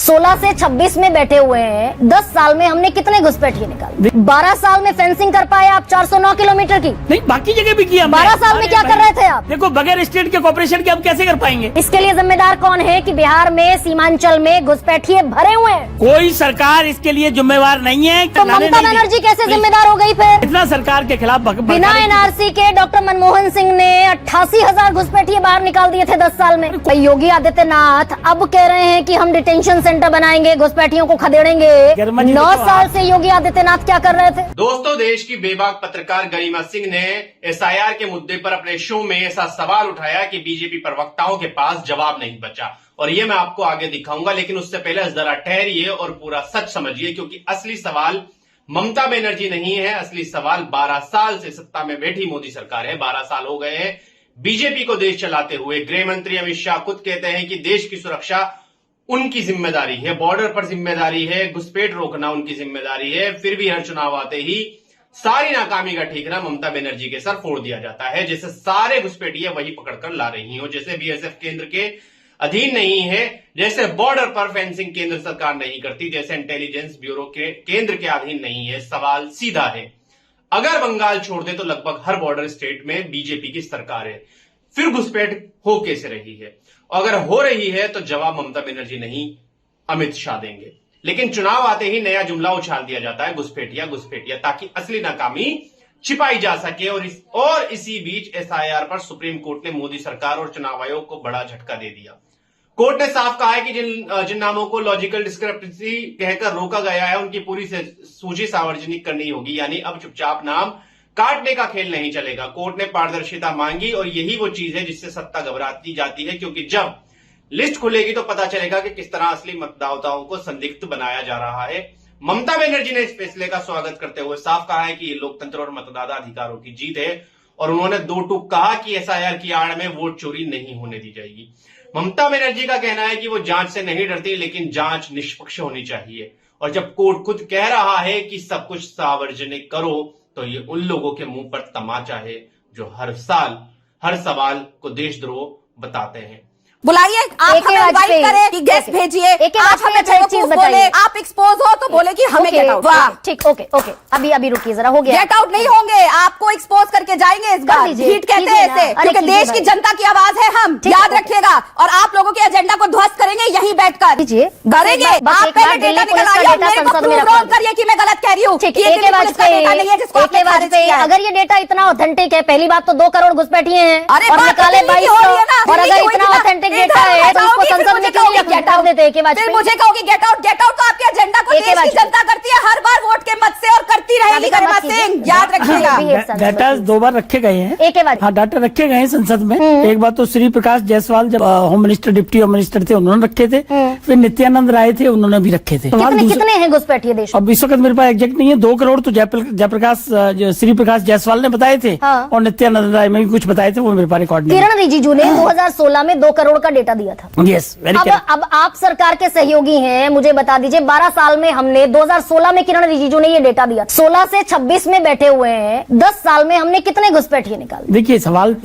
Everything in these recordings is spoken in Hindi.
16 से 26 में बैठे हुए हैं। 10 साल में हमने कितने घुसपैठिए निकाले? 12 साल में फेंसिंग कर पाए आप 409 किलोमीटर की? नहीं, बाकी जगह भी किया। 12 साल में क्या कर रहे थे आप? देखो, बगैर स्टेट के कॉर्पोरेशन के हम कैसे कर पाएंगे? इसके लिए जिम्मेदार कौन है कि बिहार में सीमांचल में घुसपैठिए भरे हुए हैं? कोई सरकार इसके लिए जिम्मेवार नहीं है। तो ममता बनर्जी कैसे जिम्मेदार हो गई फिर? इतना सरकार के खिलाफ बिना एनआरसी के डॉक्टर मनमोहन सिंह ने 88,000 घुसपैठिए बाहर निकाल दिए थे 10 साल में। योगी आदित्यनाथ अब कह रहे हैं कि हम डिटेंशन सेंटर बनाएंगे, घुसपैठियों को खदेड़ेंगे। 9 साल से योगी आदित्यनाथ क्या कर रहे थे? दोस्तों, देश की बेबाक पत्रकार गरिमा सिंह ने एसआईआर के मुद्दे पर अपने शो में ऐसा सवाल उठाया कि बीजेपी प्रवक्ताओं के पास जवाब नहीं बचा, और ये मैं आपको आगे दिखाऊंगा। लेकिन उससे पहले जरा ठहरिए और पूरा सच समझिए, क्योंकि असली सवाल ममता बनर्जी नहीं है। असली सवाल 12 साल से सत्ता में बैठी मोदी सरकार है। 12 साल हो गए हैं बीजेपी को देश चलाते हुए। गृह मंत्री अमित शाह खुद कहते हैं कि देश की सुरक्षा उनकी जिम्मेदारी है, बॉर्डर पर जिम्मेदारी है, घुसपैठ रोकना उनकी जिम्मेदारी है। फिर भी हर चुनाव आते ही सारी नाकामी का ठीकरा ममता बनर्जी के सर फोड़ दिया जाता है, जैसे सारे घुसपैठिए वही पकड़कर ला रही हो, जैसे बीएसएफ केंद्र के अधीन नहीं है, जैसे बॉर्डर पर फेंसिंग केंद्र सरकार नहीं करती, जैसे इंटेलिजेंस ब्यूरो के केंद्र के अधीन नहीं है। सवाल सीधा है, अगर बंगाल छोड़ दे तो लगभग हर बॉर्डर स्टेट में बीजेपी की सरकार है, फिर घुसपैठ हो कैसे रही है? अगर हो रही है तो जवाब ममता बनर्जी नहीं, अमित शाह देंगे। लेकिन चुनाव आते ही नया जुमला उछाल दिया जाता है, घुसपैठिया घुसपैठिया, ताकि असली नाकामी छिपाई जा सके। और इसी बीच एसआईआर पर सुप्रीम कोर्ट ने मोदी सरकार और चुनाव आयोग को बड़ा झटका दे दिया। कोर्ट ने साफ कहा है कि जिन नामों को लॉजिकल डिस्क्रिपेंसी कहकर रोका गया है, उनकी पूरी सूची सार्वजनिक करनी होगी। यानी अब चुपचाप नाम काटने का खेल नहीं चलेगा। कोर्ट ने पारदर्शिता मांगी, और यही वो चीज है जिससे सत्ता घबराती जाती है, क्योंकि जब लिस्ट खुलेगी तो पता चलेगा कि किस तरह असली मतदाताओं को संदिग्ध बनाया जा रहा है। ममता बनर्जी ने इस फैसले का स्वागत करते हुए साफ कहा है कि ये लोकतंत्र और मतदाता अधिकारों की जीत है, और उन्होंने दो टूक कहा कि एसआईआर की आड़ में वोट चोरी नहीं होने दी जाएगी। ममता बनर्जी का कहना है कि वो जांच से नहीं डरती, लेकिन जांच निष्पक्ष होनी चाहिए। और जब कोर्ट खुद कह रहा है कि सब कुछ सार्वजनिक करो, तो ये उन लोगों के मुंह पर तमाचा है जो हर सवाल को देशद्रोह बताते हैं। बुलाइए, आप हमें इनवाइट करें कि गेस्ट भेजिए, आप हमें चीज बोले, आप एक्सपोज हो तो बोले कि हमें गेट आउट। वाह, ठीक, ओके, अभी रुकिए जरा, हो गया। गेट आउट नहीं होंगे, आपको एक्सपोज करके जाएंगे इस बार। हीट कहते हैं इसे, क्योंकि देश की जनता की आवाज है हम, याद रखिएगा। और आप लोगों के एजेंडा को ध्वस्त करेंगे यहीं बैठकर, करेंगे। आप पहले डेटा निकल आइए, मेरे को प्रूव करिए कि मैं गलत कह रही हूँ। अगर ये डेटा इतना ऑथेंटिक है, पहली बात तो 2 करोड़ घुसपैठिए हैं, अरे निकाले 22, और अगर इतना ऑथेंटिक डेटा है तो उसको संसद में क्यों नहीं हटा देते? फिर मुझे कहोगे गेट आउट तो आपके एजेंडा को देश की जनता करती है हर बार वोट के मत से, और करती रहेगी गरिमा सिंह, याद रखिएगा। डाटा 2 बार रखे गए हैं। हाँ, डाटा रखे गए हैं संसद में। एक बार तो श्री प्रकाश जायसवाल जब home minister, deputy home minister थे, उन्होंने रखे थे। फिर नित्यानंद राय थे, उन्होंने भी रखे थे। कितने हैं घुसपैठिए देश? अब इस वक्त मेरे पास एग्जैक्ट नहीं है। 2 करोड़ तो जयप्रकाश श्री प्रकाश जायसवाल ने बताए थे, और नित्यानंद राय में भी कुछ बताए थे, वो मेरे पास रिकॉर्ड नहीं। किरण रिजिजू ने 2016 में 2 करोड़ का डेटा दिया था। अब आप सरकार के सहयोगी हैं, मुझे बता दीजिए, 12 साल में हमने 2016 में किरण रिजिजू ने ये डेटा दिया। 16 से 26 में बैठे हुए हैं। 10 साल में हमने कितने घुसपैठिए निकाले? देखिए,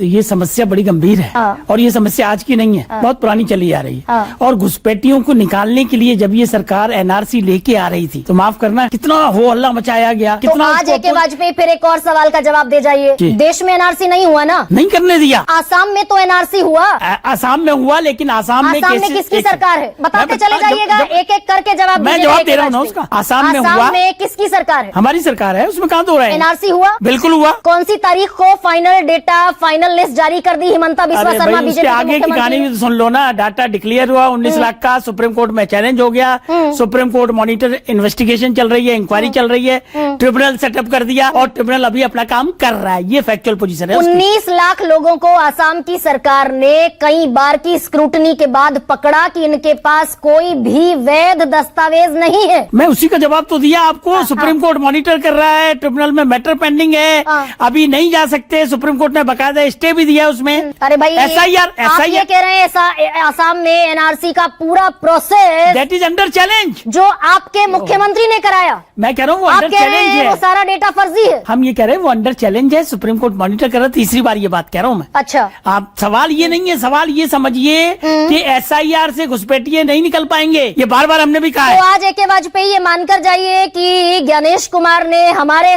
ये समस्या बड़ी गंभीर है, और ये समस्या आज की नहीं है, बहुत पुरानी चली आ रही है। और घुसपैठियों को निकालने के लिए जब ये सरकार एनआरसी लेके आ रही थी, तो माफ करना, कितना हो हल्ला मचाया गया। कितना आज ए के वाजपेयी फिर एक और सवाल का जवाब दे जाइए। देश में एनआरसी नहीं हुआ ना? नहीं करने दिया। आसाम में तो एनआरसी हुआ, आसाम में हुआ, लेकिन आसाम में किसकी सरकार है? बताते चले जाइएगा, एक एक करके जवाब। मैं जवाब दे रहा हूँ ना उसका। आसाम में किसकी सरकार है? हमारी सरकार है, उसमें कहाँ दो रहे हैं? एनआरसी हुआ, बिल्कुल हुआ। कौन सी तारीख को फाइनल डेटा, फाइनल लिस्ट जारी कर दी हिमंता बिस्वा शर्मा बीजेपी आगे की कहानी भी सुन लो ना। डाटा डिक्लेयर हुआ 19 लाख का, सुप्रीम कोर्ट में चैलेंज हो गया, सुप्रीम कोर्ट मॉनिटर इन्वेस्टिगेशन चल रही है, इंक्वायरी चल रही है, ट्रिब्यूनल सेटअप कर दिया, और ट्रिब्यूनल अभी अपना काम कर रहा है। ये फैक्चुअल पोजीशन है। 19 लाख लोगों को आसाम की सरकार ने कई बार की स्क्रूटनी के बाद पकड़ा कि इनके पास कोई भी वैध दस्तावेज नहीं है। मैं उसी का जवाब तो दिया आपको। सुप्रीम कोर्ट मॉनिटर मॉनिटर कर रहा है, ट्रिब्यूनल में मैटर पेंडिंग है, अभी नहीं जा सकते, सुप्रीम कोर्ट ने बकायदा स्टे भी दिया उसमें। अरे भाई SIR आप ये कह रहे हैं आसाम में एनआरसी का पूरा process that is under challenge, जो आपके मुख्यमंत्री ने कराया, मैं कह रहा हूँ वो आप अंडर कह रहे चैलेंज हैं वो है। सारा डेटा फर्जी है। हम ये कह रहे हैं वो अंडर चैलेंज है, सुप्रीम कोर्ट मॉनिटर कर रहा है, तीसरी बार ये बात कह रहा हूँ मैं। अच्छा, आप सवाल ये नहीं है, सवाल ये समझिए कि SIR से घुसपैठिए नहीं निकल पाएंगे, ये बार बार हमने भी कहा तो है। आज AK वाजपेयी ये मानकर जाइए कि ज्ञानेश कुमार ने, हमारे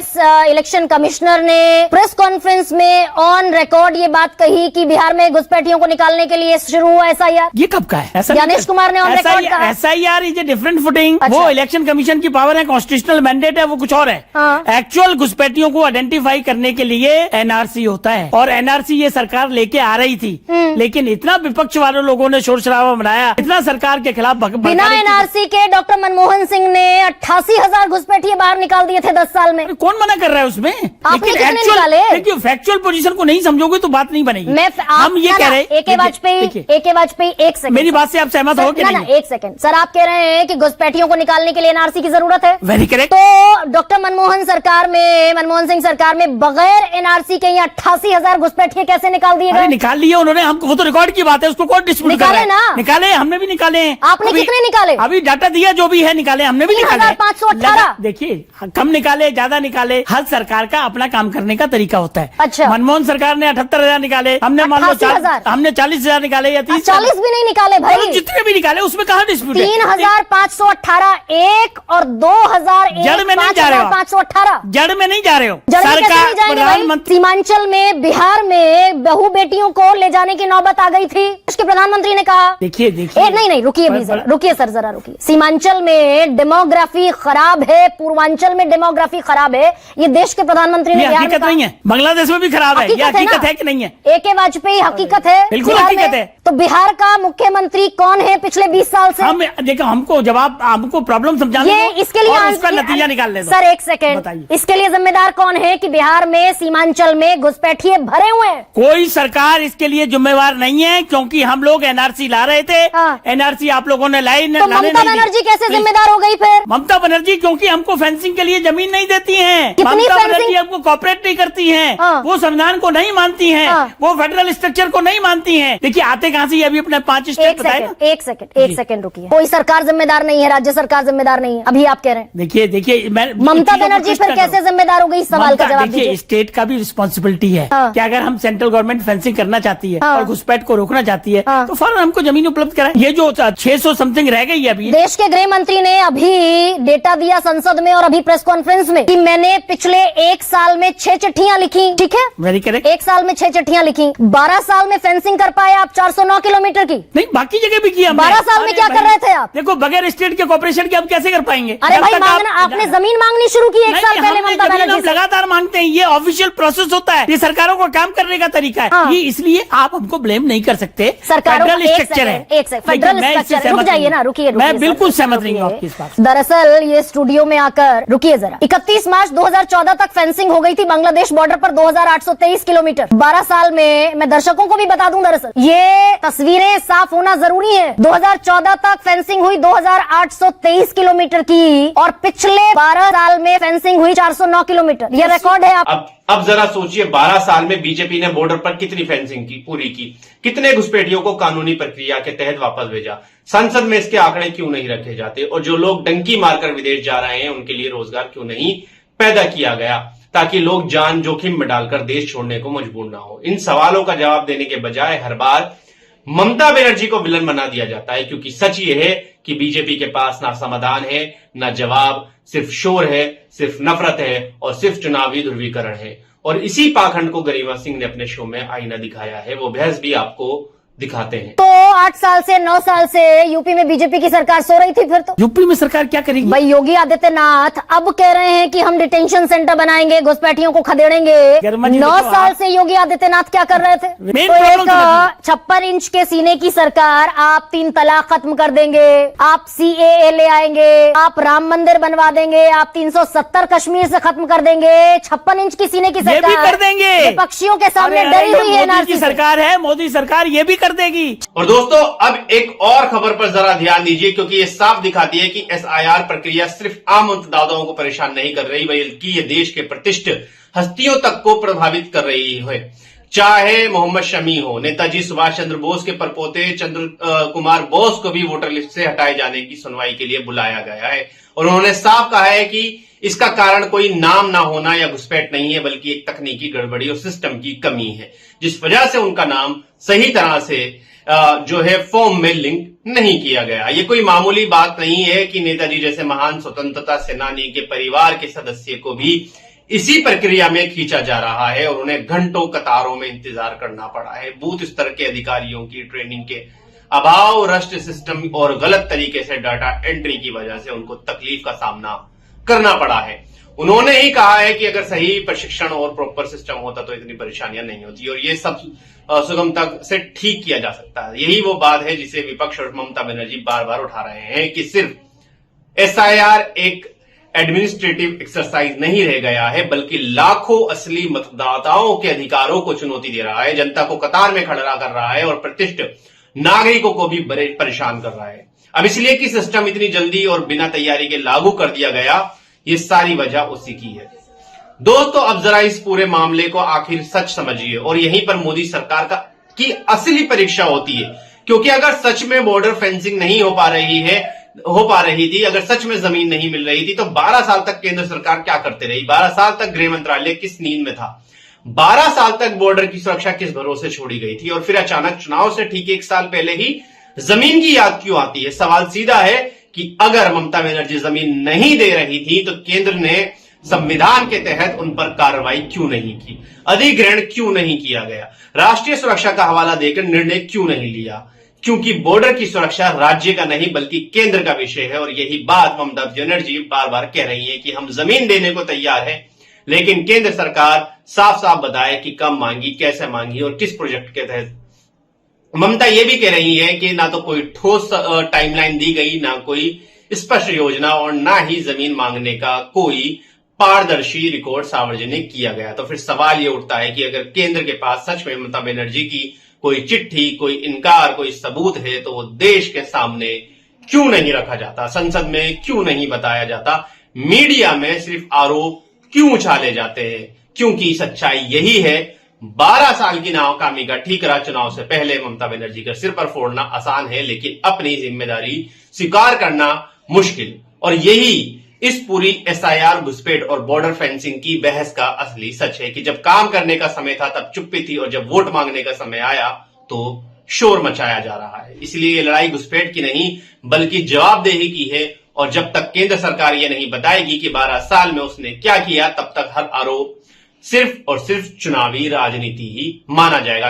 इलेक्शन कमिश्नर ने प्रेस कॉन्फ्रेंस में ऑन रिकॉर्ड ये बात कही कि बिहार में घुसपैठियों को निकालने के लिए शुरू हुआ SIR। ये कब का है? ऐसा ज्ञानेश कुमार ने ऑन रिकॉर्ड कहा। SIR is a different footing. अच्छा। वो इलेक्शन कमीशन की पावर है, कॉन्स्टिट्यूशनल मैंडेट है, वो कुछ और है। हाँ। एक्चुअल घुसपैठियों को आइडेंटिफाई करने के लिए NRC होता है, और NRC ये सरकार लेके आ रही थी, लेकिन इतना विपक्ष वाले लोगों ने शोर शराबा बनाया, इतना सरकार के खिलाफ बिना NRC के डॉक्टर मनमोहन सिंह ने 88,000 घुसपैठिए बाहर निकाल दिए थे 10 साल में। कौन मना कर रहा है उसमें? आपने कितने निकाले? देखिए, फैक्चुअल पोजीशन को नहीं समझोगे तो बात नहीं बनेगी। हम ये कह रहे हैं, AK वाजपेयी एक सेकंड, मेरी बात से आप सहमत हो कि ना? नहीं? एक सेकंड सर, आप कह रहे हैं कि घुसपैठियों को निकालने के लिए NRC की जरूरत है। Very correct. तो डॉक्टर मनमोहन सिंह सरकार में बगैर NRC के 88,000 घुसपैठिए कैसे निकाल दिए अरे गए? निकाल लिए उन्होंने, हमको वो तो रिकॉर्ड की बात है, उसको कौन डिस्प्यूट कर रहा है? निकाले ना? निकाले, हमने भी निकाले हैं। आपने कितने निकाले? अभी डाटा दिया जो भी है, निकाले, हमने भी निकाले। 3,518। देखिए, कम निकाले ज्यादा निकाले, हर सरकार का अपना काम करने का तरीका होता है। अच्छा। मनमोहन सरकार ने 78,000 निकाले, हमने मान लो 88,000। हमने 40,000 निकाले या 30,000। 40 भी नहीं निकाले भाई, जितने भी निकाले उसमें कहाँ डिस्प्यूट है? 3,518 एक और 2,001 जड़ में नहीं जा रहे हो आप। 518 जड़ में नहीं जा रहे हो। जड़ में कैसे नहीं जाएंगे भाई? प्रधानमंत्री सीमांचल में, बिहार में बहू बेटियों को ले जाने की नौबत आ गई थी, उसके प्रधानमंत्री ने कहा। देखिए नहीं रुकिए भी जरा, रुकिए सर, जरा रुकिए। सीमांचल में डेमोग्राफी खराब है, पूर्वांचल में डेमोग्राफी खराब है, ये देश के प्रधानमंत्री ने ये बिहार में हकीकत कहा। नहीं है, बांग्लादेश में भी खराब है, ये हकीकत है कि नहीं है? AK वाजपेयी हकीकत है, बिल्कुल बिहार हकीकत में। है। तो बिहार का मुख्यमंत्री कौन है पिछले 20 साल से? हम देखो, हमको जवाब, हमको प्रॉब्लम समझाने ये दो इसके लिए और उसका नतीजा निकाल ले दो। सर एक सेकंड, बताइए। इसके लिए जिम्मेदार कौन है कि बिहार में सीमांचल में घुसपैठिए भरे हुए हैं? कोई सरकार इसके लिए जिम्मेवार नहीं है, क्योंकि हम लोग NRC ला रहे थे। हाँ। NRC आप लोगों ने लाई तो ममता बनर्जी कैसे जिम्मेदार हो गई फिर? ममता बनर्जी क्योंकि हमको फेंसिंग के लिए जमीन नहीं देती हैं। कितनी ममता फेंसिंग? बनर्जी हमको कॉपरेट नहीं करती हैं। हाँ। वो संविधान को नहीं मानती हैं। हाँ। वो फेडरल स्ट्रक्चर को नहीं मानती हैं। देखिए, आते कहाँ से? ये अभी अपने 5 स्टेट बताए ना। एक सेकंड रुकिए। कोई सरकार जिम्मेदार नहीं है, राज्य सरकार जिम्मेदार नहीं है, अभी आप कह रहे हैं। देखिए मैं ममता बनर्जी फिर कैसे जिम्मेदार हो गई? इस सवाल का जवाब देखिए, दीजिए। स्टेट का भी रिस्पॉन्सिबिलिटी है हाँ। कि अगर हम सेंट्रल गवर्नमेंट फेंसिंग करना चाहती है हाँ। और घुसपैठ को रोकना चाहती है, हाँ। तो फौरन हमको जमीन उपलब्ध कराए। ये जो 600 समथिंग रह गई है अभी, देश के गृह मंत्री ने अभी डेटा दिया संसद में और अभी प्रेस कॉन्फ्रेंस में कि मैंने पिछले 1 साल में 6 चिट्ठियां लिखी। ठीक है, वेरी करेक्ट। 1 साल में 6 चिट्ठियां लिखी। 12 साल में फेंसिंग कर पाए आप 409 किलोमीटर की। नहीं, बाकी जगह भी किया हमने। 12 साल में अरे क्या भाई, कर रहे थे आप? देखो, बगैर स्टेट के कॉपरेशन के अब कैसे कर पाएंगे? अरे जब भाई, तक मांगना, आपने जमीन मांगनी शुरू की 1 नहीं, साल पहले हमने ममता जमीन बनर्जी हम से। लगातार मांगते हैं, ये ऑफिशियल प्रोसेस होता है, ये सरकारों का काम करने का तरीका है। हाँ। ये इसलिए आप हमको ब्लेम नहीं कर सकते। सरकारों फेडरल एक स्ट्रक्चर है। सेकंड, फेडरल मैं इससे स्ट्रक्चर। रुक सहमत जाइए नहीं ना, हूं। रुकिए। मैं बिल्कुल सहमत नहीं हूँ आपकी इस बात से। दरअसल ये स्टूडियो में आकर, रुकिए जरा, 31 मार्च 2014 तक फेंसिंग हो गई थी बांग्लादेश बॉर्डर पर 2823 किलोमीटर। 12 साल में, मैं दर्शकों को भी बता दूं, दरअसल ये तस्वीरें साफ होना जरूरी है। 2014 तक फेंसिंग हुई 2823 किलोमीटर की और पिछले 12 साल में फेंसिंग हुई 409 किलोमीटर। ये रिकॉर्ड है। आप अब जरा सोचिए, 12 साल में बीजेपी ने बॉर्डर पर कितनी फेंसिंग की, पूरी की, कितने घुसपैठियों को कानूनी प्रक्रिया के तहत वापस भेजा, संसद में इसके आंकड़े क्यों नहीं रखे जाते, और जो लोग डंकी मारकर विदेश जा रहे हैं उनके लिए रोजगार क्यों नहीं पैदा किया गया, ताकि लोग जान जोखिम में डालकर देश छोड़ने को मजबूर ना हो। इन सवालों का जवाब देने के बजाय हर बार ममता बनर्जी को विलन बना दिया जाता है, क्योंकि सच ये है कि बीजेपी के पास ना समाधान है, ना जवाब, सिर्फ शोर है, सिर्फ नफरत है और सिर्फ चुनावी ध्रुवीकरण है। और इसी पाखंड को गरिमा सिंह ने अपने शो में आईना दिखाया है। वो बहस भी आपको दिखाते हैं। तो 8 साल से 9 साल से यूपी में बीजेपी की सरकार सो रही थी। फिर तो यूपी में सरकार क्या करेगी? भाई, योगी आदित्यनाथ अब कह रहे हैं कि हम डिटेंशन सेंटर बनाएंगे, घुसपैठियों को खदेड़ेंगे। 9 साल से योगी आदित्यनाथ क्या कर रहे थे? तो एक 56 इंच के सीने की सरकार, आप 3 तलाक खत्म कर देंगे, आप CAA ले आएंगे, आप राम मंदिर बनवा देंगे, आप 370 कश्मीर से खत्म कर देंगे। 56 इंच की सीने की ये भी सरकार कर देंगे। विपक्षियों के सामने डरी हुई है। मोदी की सरकार है, मोदी सरकार ये भी कर देगी। और दोस्तों अब एक और खबर पर जरा ध्यान दीजिए, क्योंकि ये साफ दिखाती है कि एसआईआर प्रक्रिया सिर्फ आम मतदाताओं को परेशान नहीं कर रही, बल्कि ये देश के प्रतिष्ठित हस्तियों तक को प्रभावित कर रही है। चाहे मोहम्मद शमी हो, नेताजी सुभाष चंद्र बोस के परपोते चंद्र कुमार बोस को भी वोटर लिस्ट से हटाए जाने की सुनवाई के लिए बुलाया गया है और उन्होंने साफ कहा है कि इसका कारण कोई नाम ना होना या घुसपैठ नहीं है, बल्कि एक तकनीकी गड़बड़ी और सिस्टम की कमी है, जिस वजह से उनका नाम सही तरह से जो है फॉर्म में लिंक नहीं किया गया। ये कोई मामूली बात नहीं है कि नेताजी जैसे महान स्वतंत्रता सेनानी के परिवार के सदस्य को भी इसी प्रक्रिया में खींचा जा रहा है और उन्हें घंटों कतारों में इंतजार करना पड़ा है। बूथ स्तर के अधिकारियों की ट्रेनिंग के अभाव, रस्ट सिस्टम और गलत तरीके से डाटा एंट्री की वजह से उनको तकलीफ का सामना करना पड़ा है। उन्होंने ही कहा है कि अगर सही प्रशिक्षण और प्रॉपर सिस्टम होता तो इतनी परेशानियां नहीं होती और ये सब सुगमता से ठीक किया जा सकता है। यही वो बात है जिसे विपक्ष और ममता बनर्जी बार बार उठा रहे हैं कि सिर्फ एसआईआर एक एडमिनिस्ट्रेटिव एक्सरसाइज नहीं रह गया है, बल्कि लाखों असली मतदाताओं के अधिकारों को चुनौती दे रहा है, जनता को कतार में खड़ा कर रहा है और प्रतिष्ठित नागरिकों को भी बड़े परेशान कर रहा है। अब इसलिए कि सिस्टम इतनी जल्दी और बिना तैयारी के लागू कर दिया गया, ये सारी वजह उसी की है। दोस्तों अब जरा इस पूरे मामले को आखिर सच समझिए और यहीं पर मोदी सरकार की असली परीक्षा होती है, क्योंकि अगर सच में बॉर्डर फेंसिंग नहीं हो पा रही थी, अगर सच में जमीन नहीं मिल रही थी, तो 12 साल तक केंद्र सरकार क्या करते रही? 12 साल तक गृह मंत्रालय किस नींद में था? 12 साल तक बॉर्डर की सुरक्षा किस भरोसे छोड़ी गई थी? और फिर अचानक चुनाव से ठीक 1 साल पहले ही जमीन की याद क्यों आती है? सवाल सीधा है कि अगर ममता बनर्जी जमीन नहीं दे रही थी तो केंद्र ने संविधान के तहत उन पर कार्रवाई क्यों नहीं की? अधिग्रहण क्यों नहीं किया गया? राष्ट्रीय सुरक्षा का हवाला देकर निर्णय क्यों नहीं लिया? क्योंकि बॉर्डर की सुरक्षा राज्य का नहीं बल्कि केंद्र का विषय है और यही बात ममता बनर्जी बार बार कह रही है कि हम जमीन देने को तैयार हैं, लेकिन केंद्र सरकार साफ साफ बताए कि कब मांगी, कैसे मांगी और किस प्रोजेक्ट के तहत। ममता ये भी कह रही है कि ना तो कोई ठोस टाइमलाइन दी गई, ना कोई स्पष्ट योजना और ना ही जमीन मांगने का कोई पारदर्शी रिकॉर्ड सार्वजनिक किया गया। तो फिर सवाल ये उठता है कि अगर केंद्र के पास सच में ममता बनर्जी की कोई चिट्ठी, कोई इनकार, कोई सबूत है, तो वो देश के सामने क्यों नहीं रखा जाता? संसद में क्यों नहीं बताया जाता? मीडिया में सिर्फ आरोप क्यों उछाले जाते हैं? क्योंकि सच्चाई यही है, 12 साल की नाकामी का ठीकरा चुनाव से पहले ममता बनर्जी का सिर पर फोड़ना आसान है, लेकिन अपनी जिम्मेदारी स्वीकार करना मुश्किल। और यही इस पूरी एसआईआर, घुसपैठ और बॉर्डर फेंसिंग की बहस का असली सच है कि जब काम करने का समय था तब चुप्पी थी और जब वोट मांगने का समय आया तो शोर मचाया जा रहा है। इसलिए ये लड़ाई घुसपैठ की नहीं बल्कि जवाबदेही की है और जब तक केंद्र सरकार ये नहीं बताएगी कि 12 साल में उसने क्या किया, तब तक हर आरोप सिर्फ और सिर्फ चुनावी राजनीति ही माना जाएगा।